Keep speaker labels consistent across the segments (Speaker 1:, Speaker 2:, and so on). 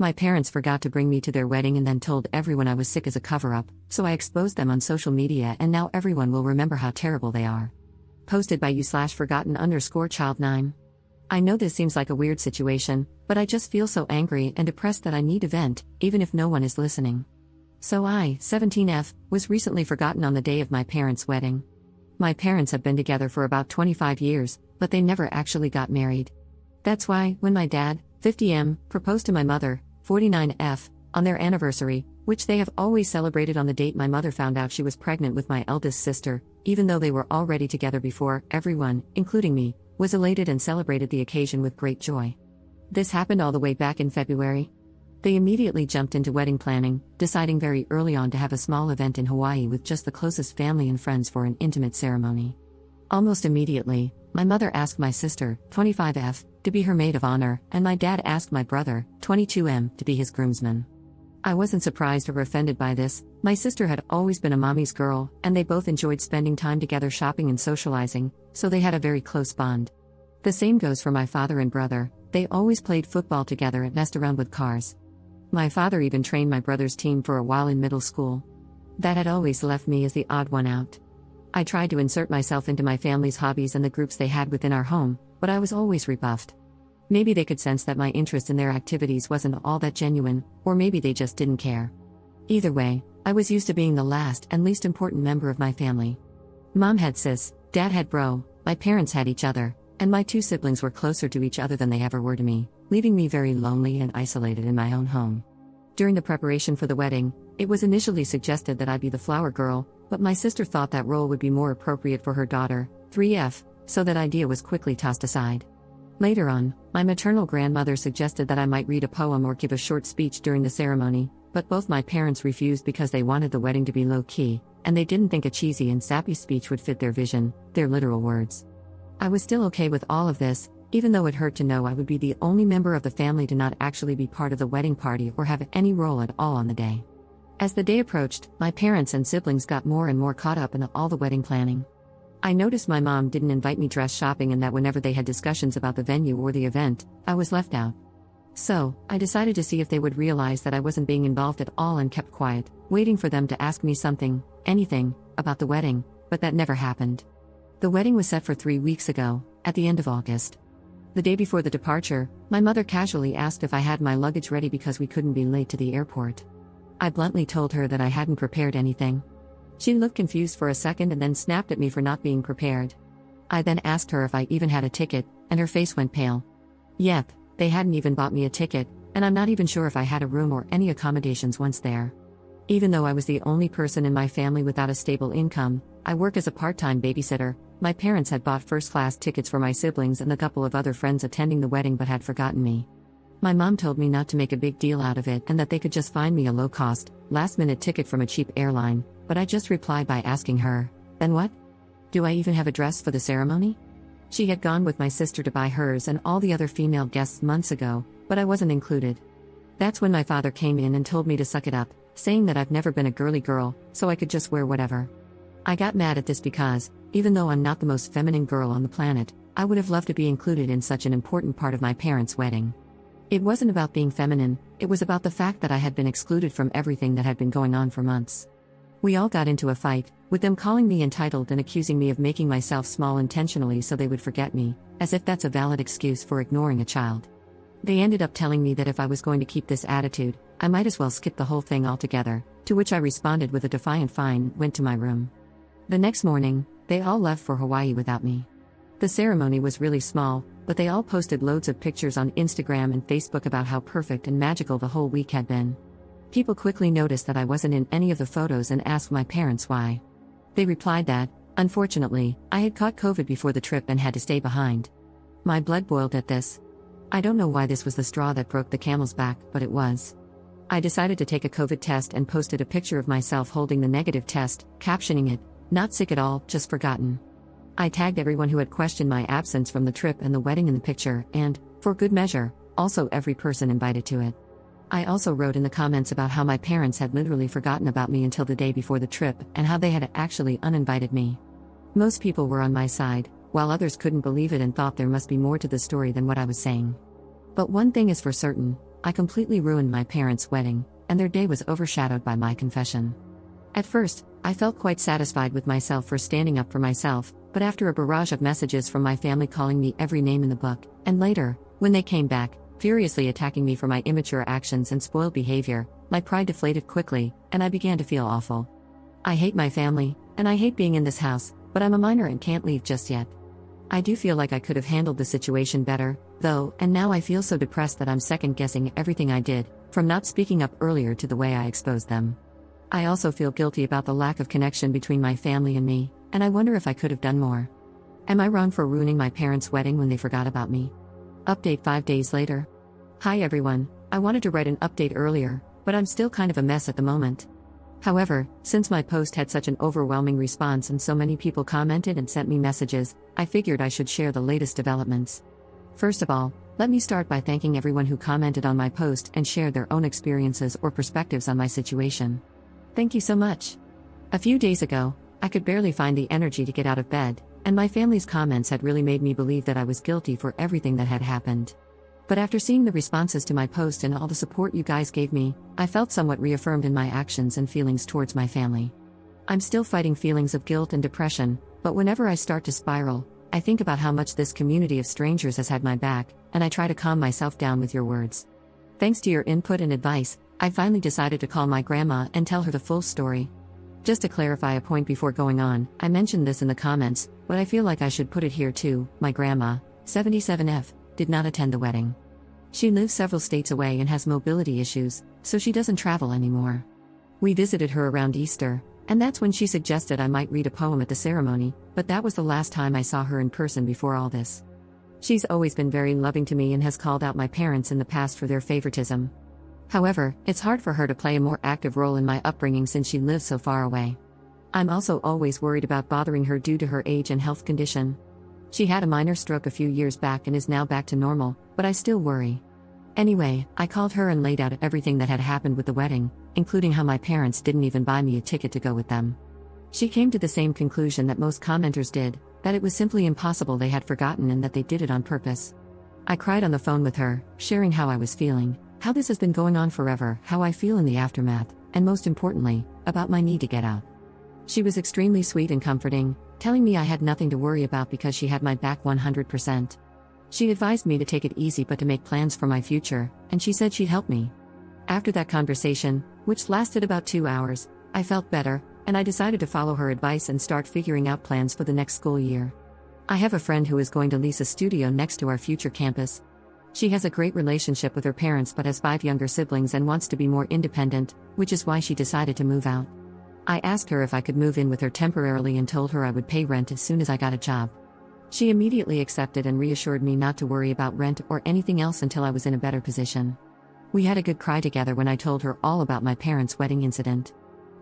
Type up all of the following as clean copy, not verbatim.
Speaker 1: My parents forgot to bring me to their wedding and then told everyone I was sick as a cover-up, so I exposed them on social media and now everyone will remember how terrible they are. Posted by you/forgotten_child9. I know this seems like a weird situation, but I just feel so angry and depressed that I need to vent, even if no one is listening. So I, 17F, was recently forgotten on the day of my parents' wedding. My parents have been together for about 25 years, but they never actually got married. That's why, when my dad, 50M, proposed to my mother, 49F, on their anniversary, which they have always celebrated on the date my mother found out she was pregnant with my eldest sister, even though they were already together before, everyone, including me, was elated and celebrated the occasion with great joy. This happened all the way back in February. They immediately jumped into wedding planning, deciding very early on to have a small event in Hawaii with just the closest family and friends for an intimate ceremony. Almost immediately, my mother asked my sister, 25F, to be her maid of honor, and my dad asked my brother, 22M, to be his groomsman. I wasn't surprised or offended by this. My sister had always been a mommy's girl, and they both enjoyed spending time together shopping and socializing, so they had a very close bond. The same goes for my father and brother. They always played football together and messed around with cars. My father even trained my brother's team for a while in middle school. That had always left me as the odd one out. I tried to insert myself into my family's hobbies and the groups they had within our home, but I was always rebuffed. Maybe they could sense that my interest in their activities wasn't all that genuine, or maybe they just didn't care. Either way, I was used to being the last and least important member of my family. Mom had sis, dad had bro, my parents had each other, and my two siblings were closer to each other than they ever were to me, leaving me very lonely and isolated in my own home. During the preparation for the wedding, it was initially suggested that I be the flower girl, but my sister thought that role would be more appropriate for her daughter, 3F, so that idea was quickly tossed aside. Later on, my maternal grandmother suggested that I might read a poem or give a short speech during the ceremony, but both my parents refused because they wanted the wedding to be low-key, and they didn't think a cheesy and sappy speech would fit their vision, their literal words. I was still okay with all of this, even though it hurt to know I would be the only member of the family to not actually be part of the wedding party or have any role at all on the day. As the day approached, my parents and siblings got more and more caught up in all the wedding planning. I noticed my mom didn't invite me dress shopping and that whenever they had discussions about the venue or the event, I was left out. So, I decided to see if they would realize that I wasn't being involved at all and kept quiet, waiting for them to ask me something, anything, about the wedding, but that never happened. The wedding was set for 3 weeks ago, at the end of August. The day before the departure, my mother casually asked if I had my luggage ready because we couldn't be late to the airport. I bluntly told her that I hadn't prepared anything. She looked confused for a second and then snapped at me for not being prepared. I then asked her if I even had a ticket, and her face went pale. Yep, they hadn't even bought me a ticket, and I'm not even sure if I had a room or any accommodations once there. Even though I was the only person in my family without a stable income, I work as a part-time babysitter. My parents had bought first-class tickets for my siblings and a couple of other friends attending the wedding but had forgotten me. My mom told me not to make a big deal out of it and that they could just find me a low-cost, last-minute ticket from a cheap airline, but I just replied by asking her, "Then what? Do I even have a dress for the ceremony?" She had gone with my sister to buy hers and all the other female guests months ago, but I wasn't included. That's when my father came in and told me to suck it up, saying that I've never been a girly girl, so I could just wear whatever. I got mad at this because, even though I'm not the most feminine girl on the planet, I would have loved to be included in such an important part of my parents' wedding. It wasn't about being feminine, it was about the fact that I had been excluded from everything that had been going on for months. We all got into a fight, with them calling me entitled and accusing me of making myself small intentionally so they would forget me, as if that's a valid excuse for ignoring a child. They ended up telling me that if I was going to keep this attitude, I might as well skip the whole thing altogether, to which I responded with a defiant fine, went to my room. The next morning, they all left for Hawaii without me. The ceremony was really small, but they all posted loads of pictures on Instagram and Facebook about how perfect and magical the whole week had been. People quickly noticed that I wasn't in any of the photos and asked my parents why. They replied that, unfortunately, I had caught COVID before the trip and had to stay behind. My blood boiled at this. I don't know why this was the straw that broke the camel's back, but it was. I decided to take a COVID test and posted a picture of myself holding the negative test, captioning it, "Not sick at all, just forgotten." I tagged everyone who had questioned my absence from the trip and the wedding in the picture, and, for good measure, also every person invited to it. I also wrote in the comments about how my parents had literally forgotten about me until the day before the trip and how they had actually uninvited me. Most people were on my side, while others couldn't believe it and thought there must be more to the story than what I was saying. But one thing is for certain, I completely ruined my parents' wedding, and their day was overshadowed by my confession. At first, I felt quite satisfied with myself for standing up for myself, but after a barrage of messages from my family calling me every name in the book, and later, when they came back, furiously attacking me for my immature actions and spoiled behavior, my pride deflated quickly, and I began to feel awful. I hate my family, and I hate being in this house, but I'm a minor and can't leave just yet. I do feel like I could have handled the situation better, though, and now I feel so depressed that I'm second-guessing everything I did, from not speaking up earlier to the way I exposed them. I also feel guilty about the lack of connection between my family and me, and I wonder if I could have done more. Am I wrong for ruining my parents' wedding when they forgot about me? Update 5 days later. Hi everyone, I wanted to write an update earlier, but I'm still kind of a mess at the moment. However, since my post had such an overwhelming response and so many people commented and sent me messages, I figured I should share the latest developments. First of all, let me start by thanking everyone who commented on my post and shared their own experiences or perspectives on my situation. Thank you so much. A few days ago, I could barely find the energy to get out of bed, and my family's comments had really made me believe that I was guilty for everything that had happened. But after seeing the responses to my post and all the support you guys gave me, I felt somewhat reaffirmed in my actions and feelings towards my family. I'm still fighting feelings of guilt and depression, but whenever I start to spiral, I think about how much this community of strangers has had my back, and I try to calm myself down with your words. Thanks to your input and advice, I finally decided to call my grandma and tell her the full story. Just to clarify a point before going on, I mentioned this in the comments, but I feel like I should put it here too. My grandma, 77F, did not attend the wedding. She lives several states away and has mobility issues, so she doesn't travel anymore. We visited her around Easter, and that's when she suggested I might read a poem at the ceremony, but that was the last time I saw her in person before all this. She's always been very loving to me and has called out my parents in the past for their favoritism. However, it's hard for her to play a more active role in my upbringing since she lives so far away. I'm also always worried about bothering her due to her age and health condition. She had a minor stroke a few years back and is now back to normal, but I still worry. Anyway, I called her and laid out everything that had happened with the wedding, including how my parents didn't even buy me a ticket to go with them. She came to the same conclusion that most commenters did, that it was simply impossible they had forgotten and that they did it on purpose. I cried on the phone with her, sharing how I was feeling, how this has been going on forever, how I feel in the aftermath, and most importantly, about my need to get out. She was extremely sweet and comforting, telling me I had nothing to worry about because she had my back 100%. She advised me to take it easy but to make plans for my future, and she said she'd help me. After that conversation, which lasted about 2 hours, I felt better, and I decided to follow her advice and start figuring out plans for the next school year. I have a friend who is going to lease a studio next to our future campus. She has a great relationship with her parents but has 5 younger siblings and wants to be more independent, which is why she decided to move out. I asked her if I could move in with her temporarily and told her I would pay rent as soon as I got a job. She immediately accepted and reassured me not to worry about rent or anything else until I was in a better position. We had a good cry together when I told her all about my parents' wedding incident.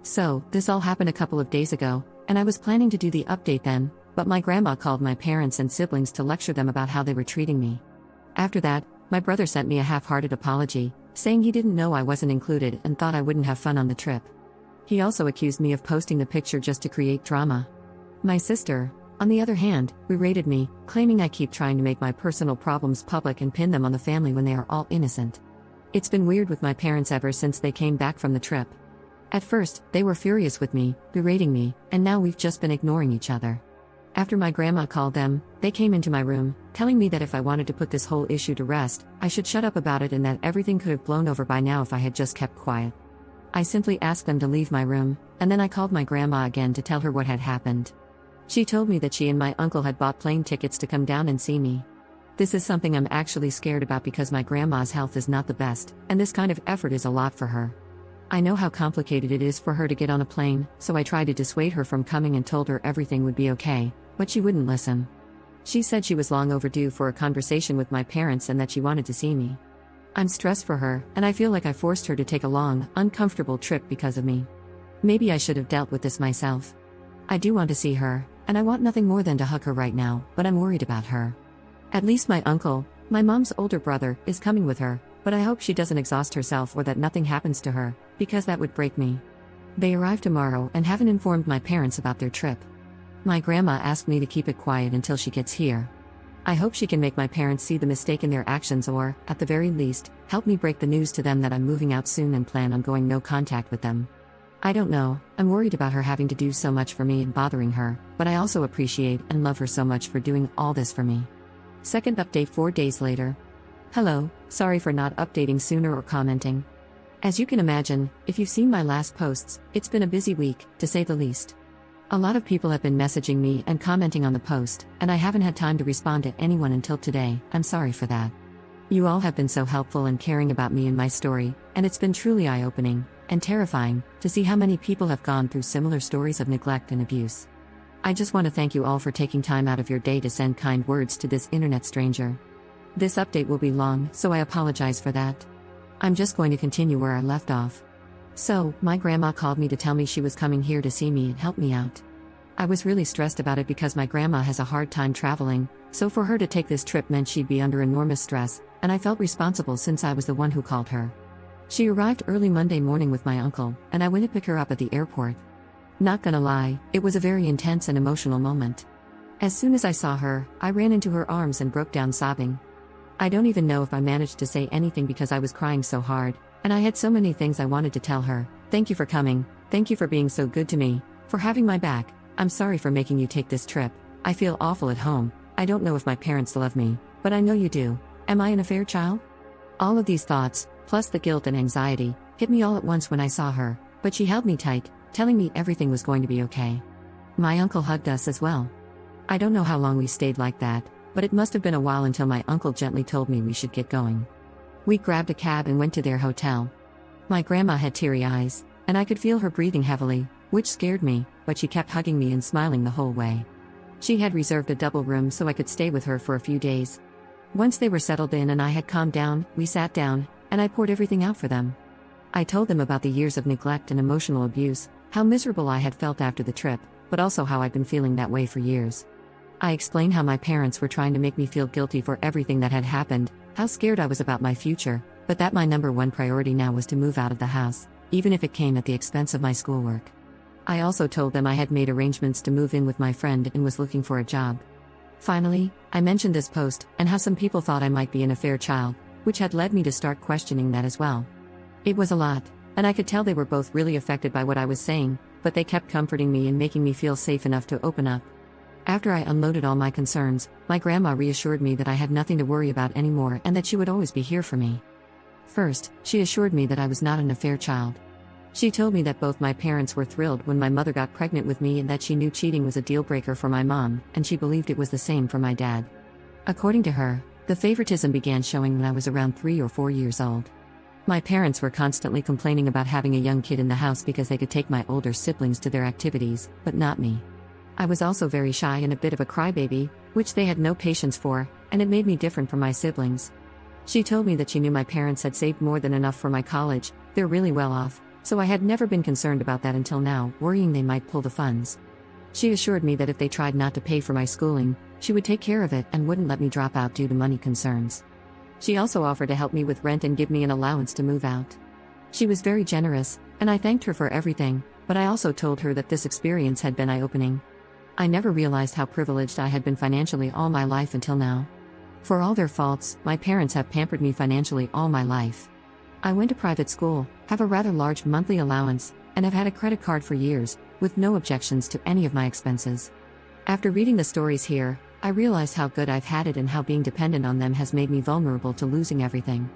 Speaker 1: So, this all happened a couple of days ago, and I was planning to do the update then, but my grandma called my parents and siblings to lecture them about how they were treating me. After that, my brother sent me a half-hearted apology, saying he didn't know I wasn't included and thought I wouldn't have fun on the trip. He also accused me of posting the picture just to create drama. My sister, on the other hand, berated me, claiming I keep trying to make my personal problems public and pin them on the family when they are all innocent. It's been weird with my parents ever since they came back from the trip. At first, they were furious with me, berating me, and now we've just been ignoring each other. After my grandma called them, they came into my room, telling me that if I wanted to put this whole issue to rest, I should shut up about it and that everything could have blown over by now if I had just kept quiet. I simply asked them to leave my room, and then I called my grandma again to tell her what had happened. She told me that she and my uncle had bought plane tickets to come down and see me. This is something I'm actually scared about because my grandma's health is not the best, and this kind of effort is a lot for her. I know how complicated it is for her to get on a plane, so I tried to dissuade her from coming and told her everything would be okay, but she wouldn't listen. She said she was long overdue for a conversation with my parents and that she wanted to see me. I'm stressed for her, and I feel like I forced her to take a long, uncomfortable trip because of me. Maybe I should have dealt with this myself. I do want to see her, and I want nothing more than to hug her right now, but I'm worried about her. At least my uncle, my mom's older brother, is coming with her, but I hope she doesn't exhaust herself or that nothing happens to her, because that would break me. They arrive tomorrow and haven't informed my parents about their trip. My grandma asked me to keep it quiet until she gets here. I hope she can make my parents see the mistake in their actions or, at the very least, help me break the news to them that I'm moving out soon and plan on going no contact with them. I don't know, I'm worried about her having to do so much for me and bothering her, but I also appreciate and love her so much for doing all this for me. Second update 4 days later. Hello, sorry for not updating sooner or commenting. As you can imagine, if you've seen my last posts, it's been a busy week, to say the least. A lot of people have been messaging me and commenting on the post, and I haven't had time to respond to anyone until today. I'm sorry for that. You all have been so helpful and caring about me and my story, and it's been truly eye-opening and terrifying to see how many people have gone through similar stories of neglect and abuse. I just want to thank you all for taking time out of your day to send kind words to this internet stranger. This update will be long, so I apologize for that. I'm just going to continue where I left off. So, my grandma called me to tell me she was coming here to see me and help me out. I was really stressed about it because my grandma has a hard time traveling, so for her to take this trip meant she'd be under enormous stress, and I felt responsible since I was the one who called her. She arrived early Monday morning with my uncle, and I went to pick her up at the airport. Not gonna lie, it was a very intense and emotional moment. As soon as I saw her, I ran into her arms and broke down sobbing. I don't even know if I managed to say anything because I was crying so hard, and I had so many things I wanted to tell her. Thank you for coming, thank you for being so good to me, for having my back. I'm sorry for making you take this trip. I feel awful at home. I don't know if my parents love me, but I know you do. Am I an affair child? All of these thoughts, plus the guilt and anxiety, hit me all at once when I saw her, but she held me tight, telling me everything was going to be okay. My uncle hugged us as well. I don't know how long we stayed like that, but it must have been a while until my uncle gently told me we should get going. We grabbed a cab and went to their hotel. My grandma had teary eyes, and I could feel her breathing heavily, which scared me, but she kept hugging me and smiling the whole way. She had reserved a double room so I could stay with her for a few days. Once they were settled in and I had calmed down, we sat down, and I poured everything out for them. I told them about the years of neglect and emotional abuse, how miserable I had felt after the trip, but also how I'd been feeling that way for years. I explained how my parents were trying to make me feel guilty for everything that had happened, how scared I was about my future, but that my number one priority now was to move out of the house, even if it came at the expense of my schoolwork. I also told them I had made arrangements to move in with my friend and was looking for a job. Finally, I mentioned this post and how some people thought I might be an affair child, which had led me to start questioning that as well. It was a lot, and I could tell they were both really affected by what I was saying, but they kept comforting me and making me feel safe enough to open up. After I unloaded all my concerns, my grandma reassured me that I had nothing to worry about anymore and that she would always be here for me. First, she assured me that I was not an affair child. She told me that both my parents were thrilled when my mother got pregnant with me and that she knew cheating was a deal breaker for my mom, and she believed it was the same for my dad. According to her, the favoritism began showing when I was around 3 or 4 years old. My parents were constantly complaining about having a young kid in the house because they could take my older siblings to their activities, but not me. I was also very shy and a bit of a crybaby, which they had no patience for, and it made me different from my siblings. She told me that she knew my parents had saved more than enough for my college, they're really well off, so I had never been concerned about that until now, worrying they might pull the funds. She assured me that if they tried not to pay for my schooling, she would take care of it and wouldn't let me drop out due to money concerns. She also offered to help me with rent and give me an allowance to move out. She was very generous, and I thanked her for everything, but I also told her that this experience had been eye-opening. I never realized how privileged I had been financially all my life until now. For all their faults, my parents have pampered me financially all my life. I went to private school, have a rather large monthly allowance, and have had a credit card for years, with no objections to any of my expenses. After reading the stories here, I realized how good I've had it and how being dependent on them has made me vulnerable to losing everything.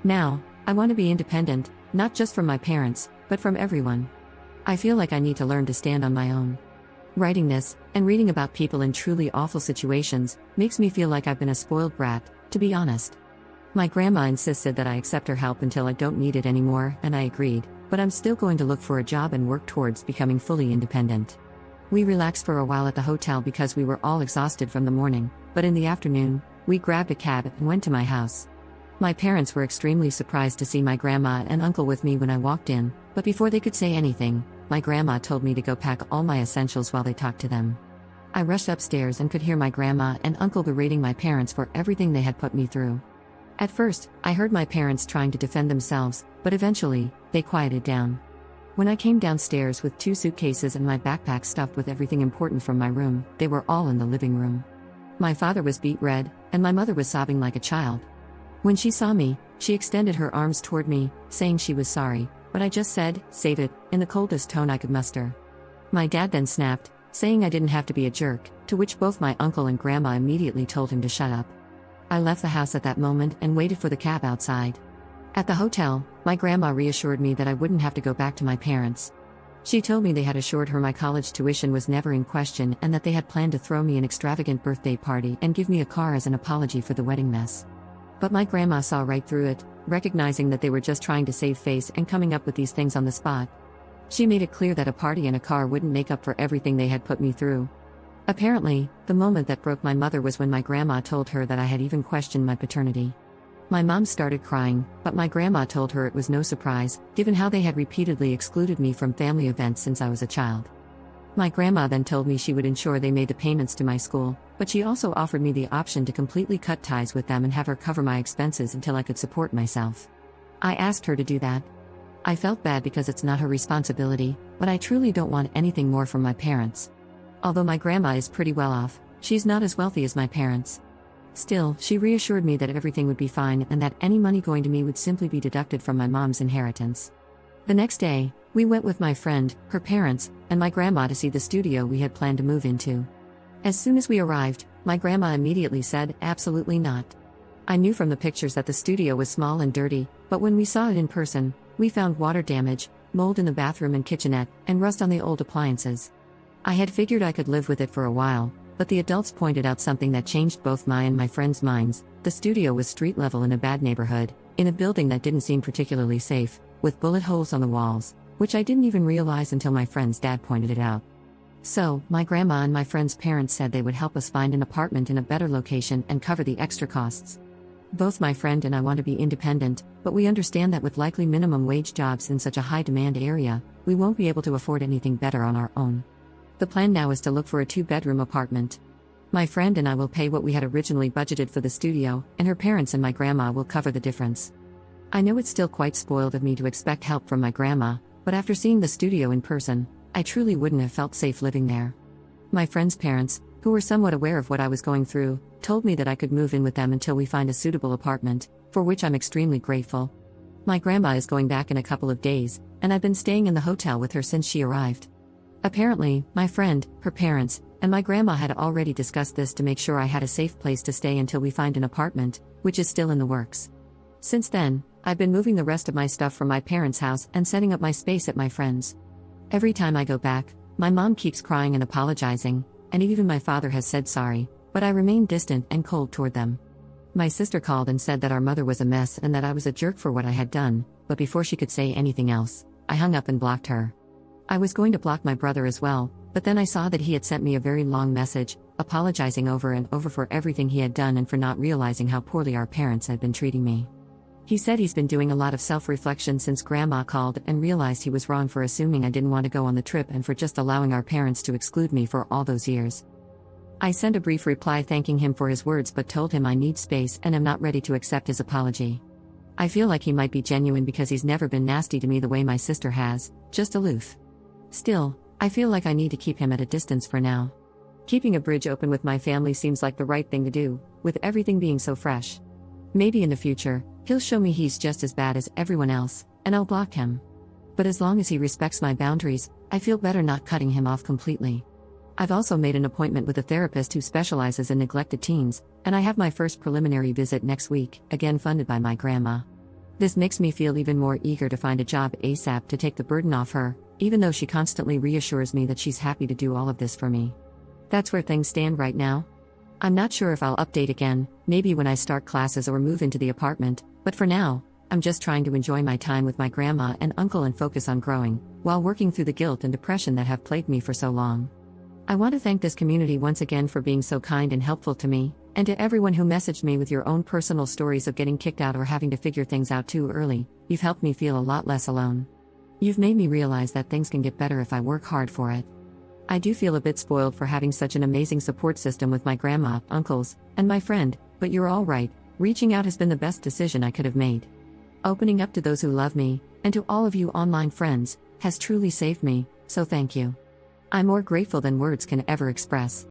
Speaker 1: Now, I want to be independent, not just from my parents, but from everyone. I feel like I need to learn to stand on my own. Writing this, and reading about people in truly awful situations, makes me feel like I've been a spoiled brat, to be honest. My grandma insisted that I accept her help until I don't need it anymore, and I agreed, but I'm still going to look for a job and work towards becoming fully independent. We relaxed for a while at the hotel because we were all exhausted from the morning, but in the afternoon, we grabbed a cab and went to my house. My parents were extremely surprised to see my grandma and uncle with me when I walked in, but before they could say anything, my grandma told me to go pack all my essentials while they talked to them. I rushed upstairs and could hear my grandma and uncle berating my parents for everything they had put me through. At first, I heard my parents trying to defend themselves, but eventually, they quieted down. When I came downstairs with 2 suitcases and my backpack stuffed with everything important from my room, they were all in the living room. My father was beet red, and my mother was sobbing like a child. When she saw me, she extended her arms toward me, saying she was sorry, but I just said, "Save it," in the coldest tone I could muster. My dad then snapped, saying I didn't have to be a jerk, to which both my uncle and grandma immediately told him to shut up. I left the house at that moment and waited for the cab outside. At the hotel, my grandma reassured me that I wouldn't have to go back to my parents. She told me they had assured her my college tuition was never in question and that they had planned to throw me an extravagant birthday party and give me a car as an apology for the wedding mess. But my grandma saw right through it, recognizing that they were just trying to save face and coming up with these things on the spot. She made it clear that a party and a car wouldn't make up for everything they had put me through. Apparently, the moment that broke my mother was when my grandma told her that I had even questioned my paternity. My mom started crying, but my grandma told her it was no surprise, given how they had repeatedly excluded me from family events since I was a child. My grandma then told me she would ensure they made the payments to my school, but she also offered me the option to completely cut ties with them and have her cover my expenses until I could support myself. I asked her to do that. I felt bad because it's not her responsibility, but I truly don't want anything more from my parents. Although my grandma is pretty well off, she's not as wealthy as my parents. Still, she reassured me that everything would be fine and that any money going to me would simply be deducted from my mom's inheritance. The next day, we went with my friend, her parents, and my grandma to see the studio we had planned to move into. As soon as we arrived, my grandma immediately said, "Absolutely not." I knew from the pictures that the studio was small and dirty, but when we saw it in person, we found water damage, mold in the bathroom and kitchenette, and rust on the old appliances. I had figured I could live with it for a while, but the adults pointed out something that changed both my and my friends' minds. The studio was street level in a bad neighborhood, in a building that didn't seem particularly safe, with bullet holes on the walls, which I didn't even realize until my friend's dad pointed it out. So, my grandma and my friend's parents said they would help us find an apartment in a better location and cover the extra costs. Both my friend and I want to be independent, but we understand that with likely minimum wage jobs in such a high demand area, we won't be able to afford anything better on our own. The plan now is to look for a 2-bedroom apartment. My friend and I will pay what we had originally budgeted for the studio, and her parents and my grandma will cover the difference. I know it's still quite spoiled of me to expect help from my grandma, but after seeing the studio in person, I truly wouldn't have felt safe living there. My friend's parents, who were somewhat aware of what I was going through, told me that I could move in with them until we find a suitable apartment, for which I'm extremely grateful. My grandma is going back in a couple of days, and I've been staying in the hotel with her since she arrived. Apparently, my friend, her parents, and my grandma had already discussed this to make sure I had a safe place to stay until we find an apartment, which is still in the works. Since then, I've been moving the rest of my stuff from my parents' house and setting up my space at my friend's. Every time I go back, my mom keeps crying and apologizing, and even my father has said sorry, but I remain distant and cold toward them. My sister called and said that our mother was a mess and that I was a jerk for what I had done, but before she could say anything else, I hung up and blocked her. I was going to block my brother as well, but then I saw that he had sent me a very long message, apologizing over and over for everything he had done and for not realizing how poorly our parents had been treating me. He said he's been doing a lot of self-reflection since Grandma called and realized he was wrong for assuming I didn't want to go on the trip and for just allowing our parents to exclude me for all those years. I sent a brief reply thanking him for his words but told him I need space and am not ready to accept his apology. I feel like he might be genuine because he's never been nasty to me the way my sister has, just aloof. Still, I feel like I need to keep him at a distance for now. Keeping a bridge open with my family seems like the right thing to do, with everything being so fresh. Maybe in the future, he'll show me he's just as bad as everyone else, and I'll block him. But as long as he respects my boundaries, I feel better not cutting him off completely. I've also made an appointment with a therapist who specializes in neglected teens, and I have my first preliminary visit next week, again funded by my grandma. This makes me feel even more eager to find a job ASAP to take the burden off her, even though she constantly reassures me that she's happy to do all of this for me. That's where things stand right now. I'm not sure if I'll update again, maybe when I start classes or move into the apartment, but for now, I'm just trying to enjoy my time with my grandma and uncle and focus on growing, while working through the guilt and depression that have plagued me for so long. I want to thank this community once again for being so kind and helpful to me, and to everyone who messaged me with your own personal stories of getting kicked out or having to figure things out too early. You've helped me feel a lot less alone. You've made me realize that things can get better if I work hard for it. I do feel a bit spoiled for having such an amazing support system with my grandma, uncles, and my friend, but you're all right, reaching out has been the best decision I could have made. Opening up to those who love me, and to all of you online friends, has truly saved me, so thank you. I'm more grateful than words can ever express.